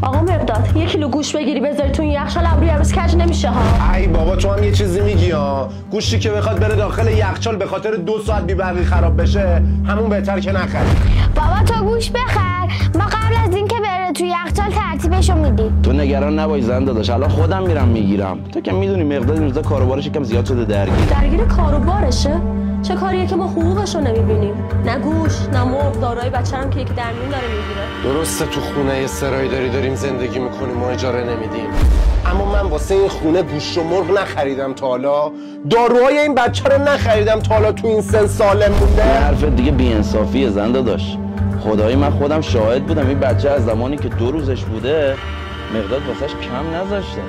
آقا مقداد 1 کیلو گوشت بگیری بذاری تو این یخچال ابروی عروس کج نمیشه ها. ای بابا تو هم یه چیزی میگی ها. گوشتی که بخواد بره داخل یخچال به خاطر 2 ساعت بی برقی خراب بشه همون بهتر که نخری. بابا تو گوش بخر، ما قبل از اینکه بره تو یخچال ترتیبشو میدی. تو نگران نباش زن داداش، الان خودم میرم میگیرم. تو که میدونی مقداد این روزا کاروبارش یکم زیاد شده درگیر کاروبارشه. چه کاریه که ما حقوقشو نمیبینیم؟ نه گوش نه مرغ، دارای بچه‌ام که یکی در میون داره میگیره. درسته تو خونه سرایی داریم زندگی میکنیم ما اجاره نمیدیم، اما من واسه این خونه گوشت و مرغ نخریدم تا حالا، داروهای این بچه رو نخریدم تا حالا تو این سن سالم مونده. حرف دیگه بی‌انصافیه زن داداش. خدایی من خودم شاهد بودم این بچه از زمانی که 2 روزش بوده مقداد واسش کم نذاشته.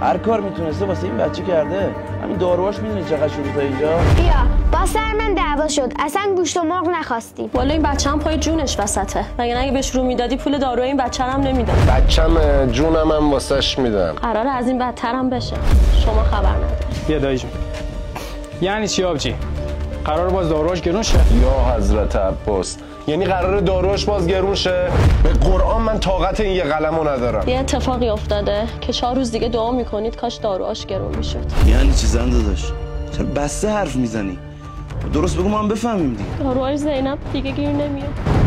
هر کار میتونسته واسه این بچه کرده. همین داروهاش میدونی چقدر شده تا اینجا. بیا با سر من دعوا شد، اصلا گوشت و مرغ نخواستیم. والا این بچه‌م پای جونش وسطه، مگه اگه بهش رو میدادی پول داروی این بچه‌م نمیداد. بچه‌م جونم هم واسش میدم. قراره از این بدترم بشه، شما خبر نداری. بیا دایی جون. یعنی چی آبجی؟ قرار باز داروهاش گرون شه؟ یا حضرت عباس، یعنی قرار داروهاش باز گرون شه؟ به قرآن من طاقت این یه قلمو ندارم. یه اتفاقی افتاده که 4 روز دیگه دعا میکنید کاش داروهاش گرون میشد. یعنی چی زن داداش؟ چرا بسته حرف میزنی؟ درست بگو ما هم بفهمیم دیگه. داروهای زینب دیگه گیر نمیاد.